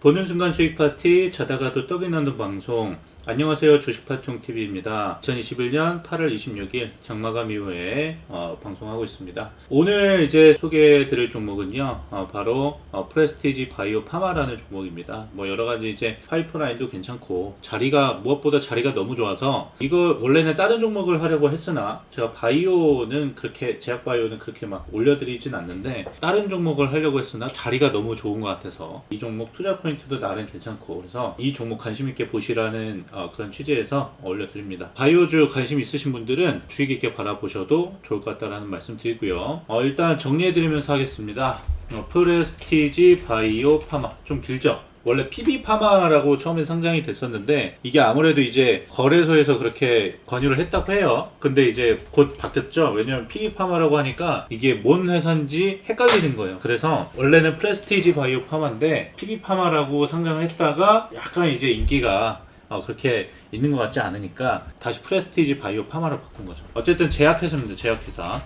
보는 순간 수익 파티, 자다가도 떡이 나는 방송. 안녕하세요, 주식파통TV입니다. 2021년 8월 26일 장마감 이후에 방송하고 있습니다. 오늘 이제 소개해드릴 종목은요, 바로 프레스티지 바이오 파마라는 종목입니다. 뭐 여러가지 이제 파이프라인도 괜찮고 무엇보다 자리가 너무 좋아서 이거 원래는 다른 종목을 하려고 했으나 제가 제약 바이오는 그렇게 막 올려드리진 않는데 다른 종목을 하려고 했으나 자리가 너무 좋은 것 같아서 이 종목 투자 포인트도 나름 괜찮고, 그래서 이 종목 관심 있게 보시라는 그런 취지에서 올려드립니다. 바이오주 관심 있으신 분들은 주의 깊게 바라보셔도 좋을 것 같다는 말씀 드리고요. 일단 정리해드리면서 하겠습니다. 프레스티지 바이오 파마, 좀 길죠? 원래 PB 파마라고 처음에 상장이 됐었는데 이게 아무래도 이제 거래소에서 그렇게 권유를 했다고 해요. 근데 이제 곧 바뀌었죠. 왜냐면 PB 파마라고 하니까 이게 뭔 회사인지 헷갈리는 거예요. 그래서 원래는 프레스티지 바이오 파마인데 PB 파마라고 상장을 했다가 약간 이제 인기가 그렇게 있는 것 같지 않으니까 다시 프레스티지 바이오 파마로 바꾼 거죠. 어쨌든 제약회사입니다. 제약회사.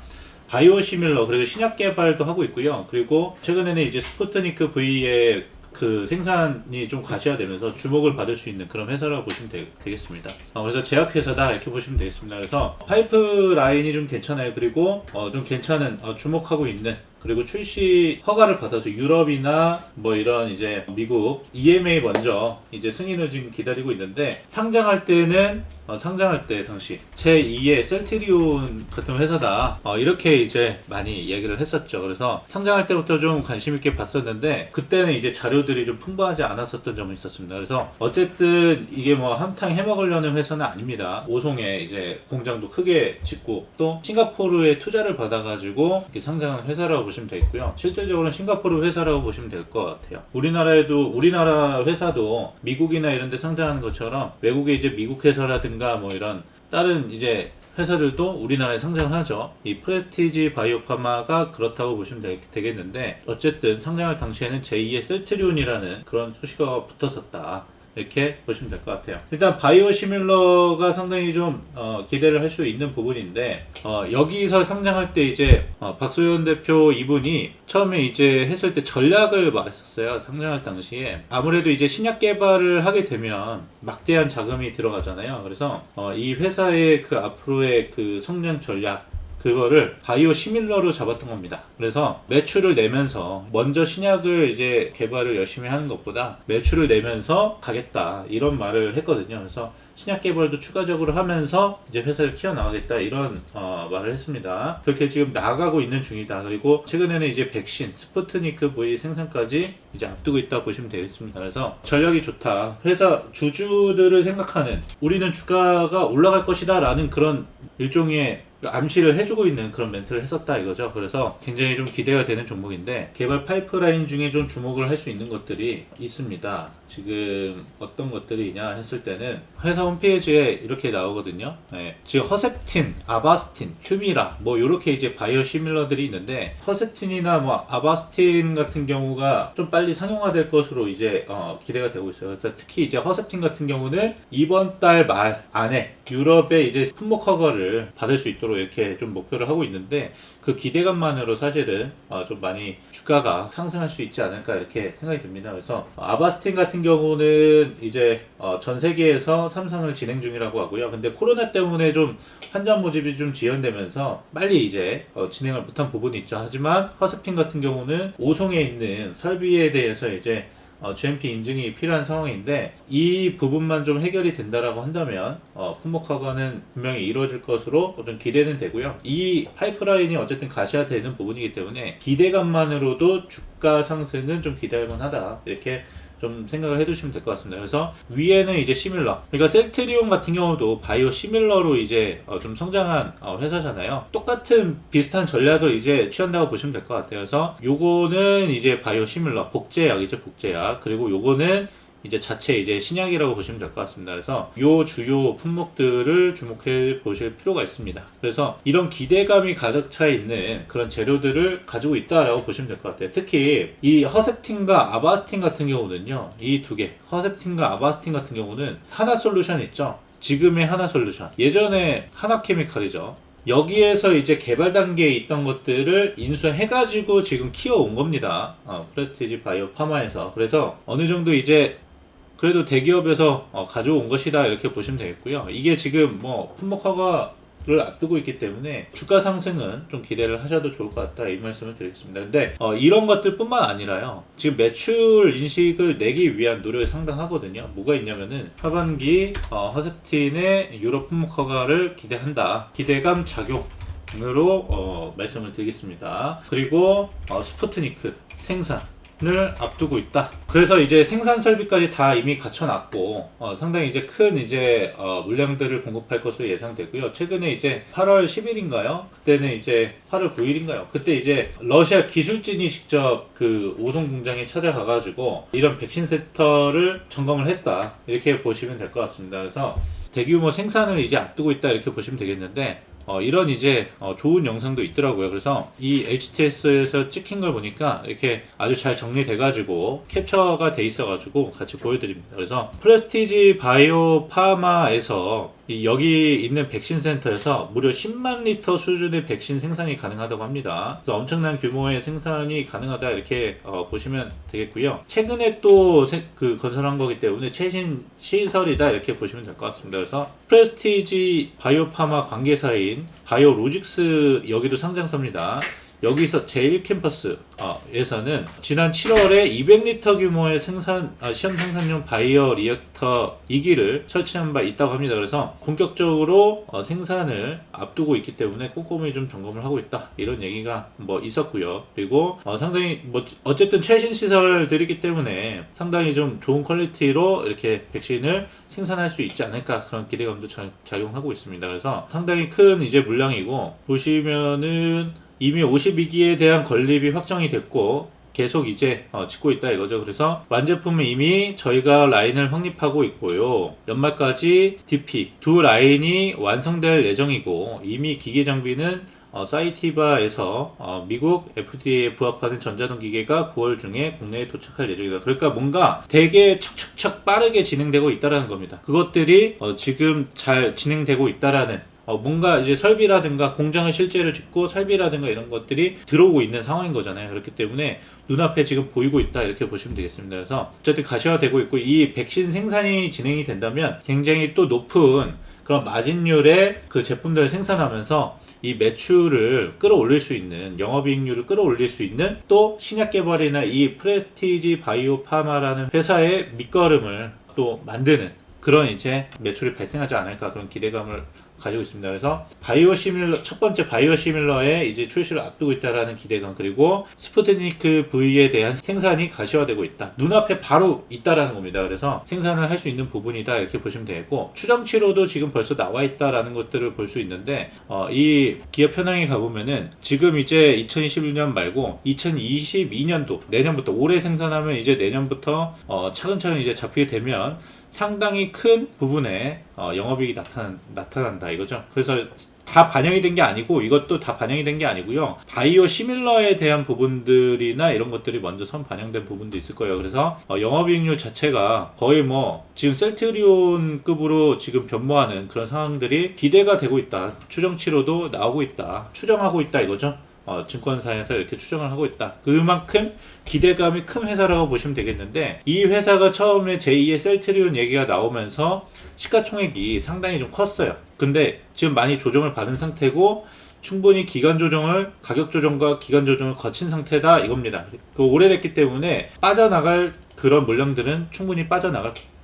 바이오시밀러, 그리고 신약 개발도 하고 있고요. 그리고 최근에는 이제 스푸트니크 V의 그 생산이 좀 과시화되면서 주목을 받을 수 있는 그런 회사라고 보시면 되겠습니다. 그래서 제약회사다 이렇게 보시면 되겠습니다. 그래서 파이프라인이 좀 괜찮아요. 그리고 좀 괜찮은 주목하고 있는, 그리고 출시 허가를 받아서 유럽이나 뭐 이런 이제 미국 EMA 먼저 이제 승인을 지금 기다리고 있는데, 상장할 때 당시 제2의 셀트리온 같은 회사다 이렇게 이제 많이 얘기를 했었죠. 그래서 상장할 때부터 좀 관심 있게 봤었는데 그때는 이제 자료들이 좀 풍부하지 않았었던 점이 있었습니다. 그래서 어쨌든 이게 뭐 한탕 해먹으려는 회사는 아닙니다. 오송에 이제 공장도 크게 짓고 또 싱가포르에 투자를 받아가지고 이렇게 상장한 회사라고 보시면 되겠고요. 실질적으로는 싱가포르 회사라고 보시면 될 것 같아요. 우리나라 회사도 미국이나 이런 데 상장하는 것처럼 외국에 이제 미국 회사라든가 뭐 이런 다른 이제 회사들도 우리나라에 상장하죠. 이 프레스티지 바이오파마가 그렇다고 보시면 되겠는데, 어쨌든 상장할 당시에는 제2의 셀트리온이라는 그런 수식어가 붙었었다 이렇게 보시면 될 것 같아요. 일단 바이오시밀러가 상당히 좀 기대를 할 수 있는 부분인데, 여기서 상장할 때 이제 박소연 대표 이분이 처음에 이제 했을 때 전략을 말했었어요. 상장할 당시에 아무래도 이제 신약 개발을 하게 되면 막대한 자금이 들어가잖아요. 그래서 이 회사의 그 앞으로의 그 성장 전략, 그거를 바이오 시밀러로 잡았던 겁니다. 그래서 매출을 내면서 먼저 신약을 이제 개발을 열심히 하는 것보다 매출을 내면서 가겠다 이런 말을 했거든요. 그래서 신약 개발도 추가적으로 하면서 이제 회사를 키워나가겠다 이런 말을 했습니다. 그렇게 지금 나아가고 있는 중이다. 그리고 최근에는 이제 백신 스푸트니크 V 생산까지 이제 앞두고 있다 보시면 되겠습니다. 그래서 전략이 좋다. 회사 주주들을 생각하는, 우리는 주가가 올라갈 것이다 라는 그런 일종의 암시를 해주고 있는 그런 멘트를 했었다 이거죠. 그래서 굉장히 좀 기대가 되는 종목인데, 개발 파이프라인 중에 좀 주목을 할 수 있는 것들이 있습니다. 지금 어떤 것들이냐 했을 때는 회사 홈페이지에 이렇게 나오거든요. 네. 지금 허셉틴, 아바스틴, 휴미라 뭐 이렇게 이제 바이오 시밀러들이 있는데, 허셉틴이나 뭐 아바스틴 같은 경우가 좀 빨리 상용화될 것으로 이제 기대가 되고 있어요. 그래서 특히 이제 허셉틴 같은 경우는 이번 달 말 안에 유럽에 이제 품목 허가를 받을 수 있도록 이렇게 좀 목표를 하고 있는데, 그 기대감만으로 사실은 좀 많이 주가가 상승할 수 있지 않을까 이렇게 생각이 듭니다. 그래서 아바스틴 같은 경우는 이제 전 세계에서 3상을 진행 중이라고 하고요. 근데 코로나 때문에 좀 환자 모집이 좀 지연되면서 빨리 이제 진행을 못한 부분이 있죠. 하지만 허스핀 같은 경우는 오송에 있는 설비에 대해서 이제 GMP 인증이 필요한 상황인데, 이 부분만 좀 해결이 된다라고 한다면 품목 허가는 분명히 이루어질 것으로 좀 기대는 되고요. 이 파이프라인이 어쨌든 가시화되는 부분이기 때문에 기대감만으로도 주가 상승은 좀 기대할 만하다 이렇게 좀 생각을 해두시면 될 것 같습니다. 그래서 위에는 이제 시밀러, 그러니까 셀트리온 같은 경우도 바이오 시밀러로 이제 좀 성장한 회사잖아요. 똑같은 비슷한 전략을 이제 취한다고 보시면 될 것 같아요. 그래서 요거는 이제 바이오 시밀러, 복제약이죠, 복제약. 그리고 요거는 이제 자체 이제 신약이라고 보시면 될 것 같습니다. 그래서 요 주요 품목들을 주목해 보실 필요가 있습니다. 그래서 이런 기대감이 가득 차 있는 그런 재료들을 가지고 있다라고 보시면 될 것 같아요. 특히 이 허셉틴과 아바스틴 같은 경우는요, 이 두 개, 허셉틴과 아바스틴 같은 경우는 하나솔루션 있죠. 지금의 하나솔루션, 예전에 하나케미칼이죠. 여기에서 이제 개발 단계에 있던 것들을 인수해가지고 지금 키워온 겁니다. 프레스티지 바이오 파마에서. 그래서 어느 정도 이제 그래도 대기업에서 가져온 것이다 이렇게 보시면 되겠고요. 이게 지금 뭐 품목 허가를 앞두고 있기 때문에 주가 상승은 좀 기대를 하셔도 좋을 것 같다 이 말씀을 드리겠습니다. 근데 이런 것들 뿐만 아니라요, 지금 매출 인식을 내기 위한 노력이 상당하거든요. 뭐가 있냐면은 하반기 허셉틴의 유럽 품목 허가를 기대한다, 기대감 작용으로 말씀을 드리겠습니다. 그리고 스푸트니크 생산 을 앞두고 있다. 그래서 이제 생산 설비까지 다 이미 갖춰놨고 상당히 이제 큰 이제 물량들을 공급할 것으로 예상되고요. 최근에 이제 8월 10일인가요? 그때는 이제 8월 9일인가요? 그때 이제 러시아 기술진이 직접 그 오송 공장에 찾아가가지고 이런 백신 센터를 점검을 했다 이렇게 보시면 될 것 같습니다. 그래서 대규모 생산을 이제 앞두고 있다 이렇게 보시면 되겠는데, 이런 이제 좋은 영상도 있더라고요. 그래서 이 HTS에서 찍힌 걸 보니까 이렇게 아주 잘 정리돼 가지고 캡처가 돼 있어 가지고 같이 보여드립니다. 그래서 프레스티지 바이오 파마에서 여기 있는 백신 센터에서 무려 10만 리터 수준의 백신 생산이 가능하다고 합니다. 그래서 엄청난 규모의 생산이 가능하다 이렇게 보시면 되겠고요. 최근에 또 건설한 거기 때문에 최신 시설이다 이렇게 보시면 될 것 같습니다. 그래서 프레스티지 바이오 파마 관계사인 바이오로직스, 여기도 상장사입니다. 여기서 제1캠퍼스에서는 지난 7월에 200리터 규모의 시험 생산용 바이오 리액터 2기를 설치한 바 있다고 합니다. 그래서 본격적으로 생산을 앞두고 있기 때문에 꼼꼼히 좀 점검을 하고 있다 이런 얘기가 뭐 있었고요. 그리고 상당히 뭐 어쨌든 최신 시설들이기 때문에 상당히 좀 좋은 퀄리티로 이렇게 백신을 생산할 수 있지 않을까 그런 기대감도 작용하고 있습니다. 그래서 상당히 큰 이제 물량이고, 보시면은 이미 52기에 대한 건립이 확정이 됐고 계속 이제 짓고 있다 이거죠. 그래서 완제품은 이미 저희가 라인을 확립하고 있고요. 연말까지 DP 두 라인이 완성될 예정이고, 이미 기계 장비는 사이티바에서 미국 FDA에 부합하는 전자동 기계가 9월 중에 국내에 도착할 예정이다. 그러니까 뭔가 되게 척척척 빠르게 진행되고 있다라는 겁니다. 그것들이 지금 잘 진행되고 있다라는, 뭔가 이제 설비라든가 공장을 실제로 짓고 설비라든가 이런 것들이 들어오고 있는 상황인 거잖아요. 그렇기 때문에 눈앞에 지금 보이고 있다 이렇게 보시면 되겠습니다. 그래서 어쨌든 가시화되고 있고, 이 백신 생산이 진행이 된다면 굉장히 또 높은 그런 마진율의 그 제품들을 생산하면서 이 매출을 끌어올릴 수 있는, 영업이익률을 끌어올릴 수 있는 또 신약 개발이나 이 프레스티지 바이오 파마라는 회사의 밑거름을 또 만드는 그런 이제 매출이 발생하지 않을까 그런 기대감을 가지고 있습니다. 그래서 첫 번째 바이오시밀러의 이제 출시를 앞두고 있다라는 기대감, 그리고 스푸트니크 V에 대한 생산이 가시화되고 있다. 눈앞에 바로 있다라는 겁니다. 그래서 생산을 할 수 있는 부분이다 이렇게 보시면 되겠고, 추정치로도 지금 벌써 나와 있다라는 것들을 볼 수 있는데, 이 기업 현황에 가보면은 지금 이제 2021년 말고 2022년도 내년부터, 올해 생산하면 이제 내년부터 차근차근 이제 잡히게 되면 상당히 큰 부분에 영업이익이 나타난다 이거죠. 그래서 다 반영이 된 게 아니고, 이것도 다 반영이 된 게 아니고요. 바이오 시밀러에 대한 부분들이나 이런 것들이 먼저 선 반영된 부분도 있을 거예요. 그래서 영업이익률 자체가 거의 뭐 지금 셀트리온급으로 지금 변모하는 그런 상황들이 기대가 되고 있다. 추정치로도 나오고 있다. 추정하고 있다 이거죠. 증권사에서 이렇게 추정을 하고 있다. 그만큼 기대감이 큰 회사라고 보시면 되겠는데, 이 회사가 처음에 제2의 셀트리온 얘기가 나오면서 시가총액이 상당히 좀 컸어요. 근데 지금 많이 조정을 받은 상태고, 충분히 가격 조정과 기간 조정을 거친 상태다 이겁니다. 오래됐기 때문에 빠져나갈 그런 물량들은 충분히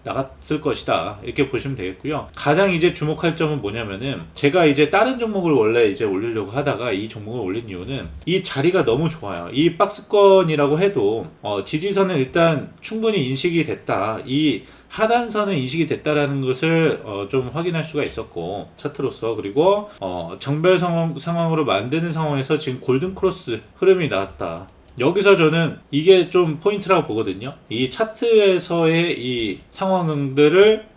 나갔을 것이다 이렇게 보시면 되겠고요. 가장 이제 주목할 점은 뭐냐면은, 제가 이제 다른 종목을 원래 이제 올리려고 하다가 이 종목을 올린 이유는 이 자리가 너무 좋아요. 이 박스권이라고 해도 지지선은 일단 충분히 인식이 됐다, 이 하단선은 인식이 됐다라는 것을 좀 확인할 수가 있었고, 차트로서. 그리고 정별 상황으로 만드는 상황에서 지금 골든 크로스 흐름이 나왔다. 여기서 저는 이게 좀 포인트라고 보거든요. 이 차트에서의 이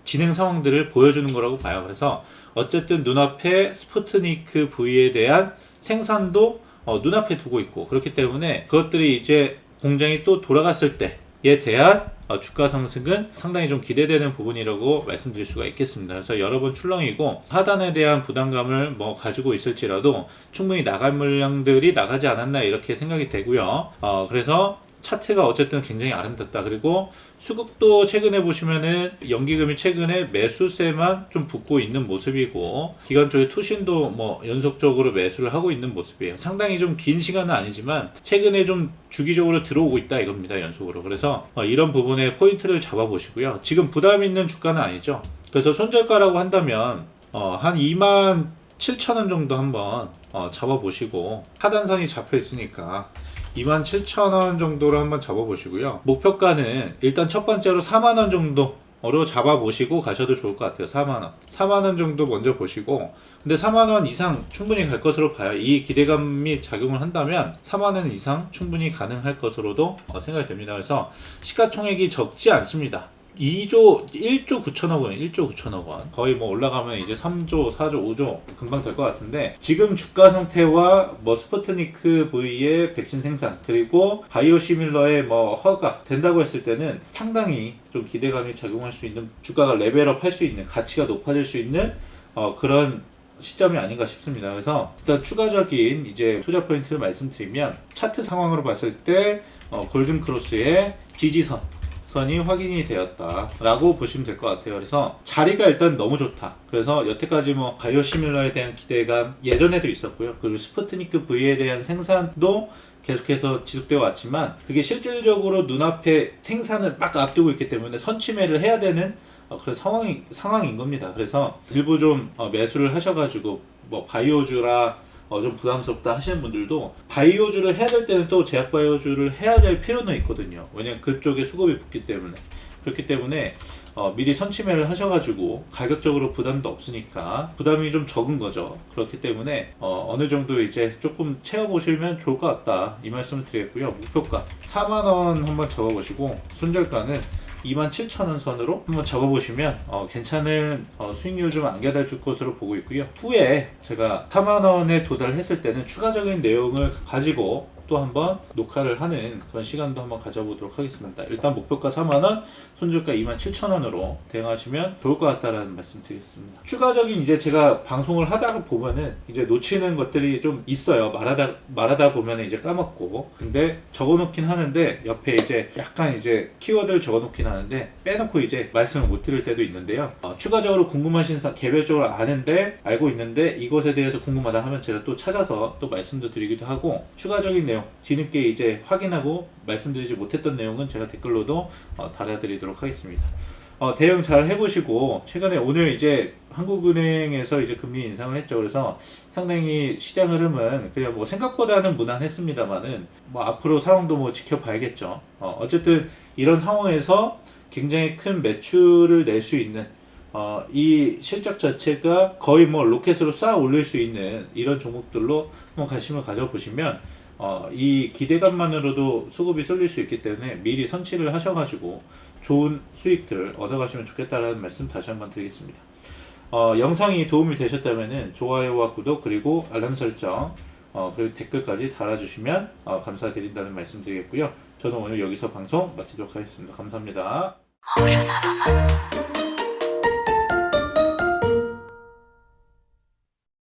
진행 상황들을 보여주는 거라고 봐요. 그래서 어쨌든 눈앞에 스푸트니크 V에 대한 생산도 눈앞에 두고 있고, 그렇기 때문에 그것들이 이제 공장이 또 돌아갔을 때 부분에 대한 주가 상승은 상당히 좀 기대되는 부분이라고 말씀드릴 수가 있겠습니다. 그래서 여러 번 출렁이고 하단에 대한 부담감을 가지고 있을지라도 충분히 나갈 물량들이 나가지 않았나 이렇게 생각이 되고요. 그래서 차트가 어쨌든 굉장히 아름답다. 그리고 수급도 최근에 보시면은 연기금이 최근에 매수세만 좀 붙고 있는 모습이고 기관 쪽의 투신도 연속적으로 매수를 하고 있는 모습이에요. 상당히 좀 긴 시간은 아니지만 최근에 좀 주기적으로 들어오고 있다 이겁니다. 연속으로. 그래서 이런 부분에 포인트를 잡아 보시고요. 지금 부담 있는 주가는 아니죠. 그래서 손절가라고 한다면 한 27,000원 정도 한번 잡아 보시고 하단선이 잡혀 있으니까 27,000원 정도로 한번 잡아보시고요. 목표가는 일단 첫 번째로 4만원 정도로 잡아보시고 가셔도 좋을 것 같아요. 4만원. 4만원 정도 먼저 보시고, 근데 4만원 이상 충분히 갈 것으로 봐요. 이 기대감이 작용을 한다면 4만원 이상 충분히 가능할 것으로도 생각이 됩니다. 그래서 시가총액이 적지 않습니다. 1조 9천억 원, 1조 9천억 원. 거의 올라가면 이제 3조, 4조, 5조 금방 될 것 같은데, 지금 주가 상태와 스푸트니크 V의 백신 생산, 그리고 바이오 시밀러의 허가 된다고 했을 때는 상당히 좀 기대감이 작용할 수 있는, 주가가 레벨업 할 수 있는, 가치가 높아질 수 있는 그런 시점이 아닌가 싶습니다. 그래서 일단 추가적인 이제 투자 포인트를 말씀드리면, 차트 상황으로 봤을 때 골든 크로스의 지지선 선이 확인이 되었다라고 보시면 될 것 같아요. 그래서 자리가 일단 너무 좋다. 그래서 여태까지 바이오 시밀러에 대한 기대감 예전에도 있었고요. 그리고 스푸트니크 V에 대한 생산도 계속해서 지속되어 왔지만 그게 실질적으로 눈앞에 생산을 막 앞두고 있기 때문에 선취매를 해야 되는 그런 상황인 겁니다. 그래서 일부 좀 매수를 하셔가지고 바이오주라 좀 부담스럽다 하시는 분들도 바이오주를 해야 될 때는 또 제약 바이오주를 해야 될 필요는 있거든요. 왜냐면 그쪽에 수급이 붙기 때문에. 그렇기 때문에 미리 선취매를 하셔가지고 가격적으로 부담도 없으니까 부담이 좀 적은 거죠. 그렇기 때문에 어느 정도 이제 조금 채워보시면 좋을 것 같다 이 말씀을 드리겠고요. 목표가 4만원 한번 잡아보시고 손절가는 27,000원 선으로 한번 잡아보시면 괜찮은 수익률 좀 안겨다 줄 것으로 보고 있고요. 후에 제가 4만원에 도달했을 때는 추가적인 내용을 가지고 또 한번 녹화를 하는 그런 시간도 한번 가져보도록 하겠습니다. 일단 목표가 4만원, 손절가 27,000원으로 대응하시면 좋을 것 같다라는 말씀 드리겠습니다. 추가적인 이제 제가 방송을 하다가 보면은 이제 놓치는 것들이 좀 있어요. 말하다 보면은 이제 까먹고. 근데 적어놓긴 하는데 옆에 이제 약간 이제 키워드를 적어놓긴 하는데 빼놓고 이제 말씀을 못 드릴 때도 있는데요. 추가적으로 궁금하신 개별적으로 알고 있는데 이것에 대해서 궁금하다 하면 제가 또 찾아서 또 말씀도 드리기도 하고, 추가적인 내용 뒤늦게 이제 확인하고 말씀드리지 못했던 내용은 제가 댓글로도 달아드리도록 하겠습니다. 대응 잘 해보시고, 최근에 오늘 이제 한국은행에서 이제 금리 인상을 했죠. 그래서 상당히 시장 흐름은 그냥 생각보다는 무난했습니다만은 앞으로 상황도 지켜봐야겠죠. 어쨌든 이런 상황에서 굉장히 큰 매출을 낼 수 있는 이 실적 자체가 거의 로켓으로 쌓아 올릴 수 있는 이런 종목들로 한번 관심을 가져보시면 이 기대감만으로도 수급이 쏠릴 수 있기 때문에 미리 선취를 하셔가지고 좋은 수익들 얻어가시면 좋겠다라는 말씀 다시 한번 드리겠습니다. 영상이 도움이 되셨다면 좋아요와 구독 그리고 알람 설정 그리고 댓글까지 달아주시면 감사드린다는 말씀 드리겠고요. 저는 오늘 여기서 방송 마치도록 하겠습니다. 감사합니다.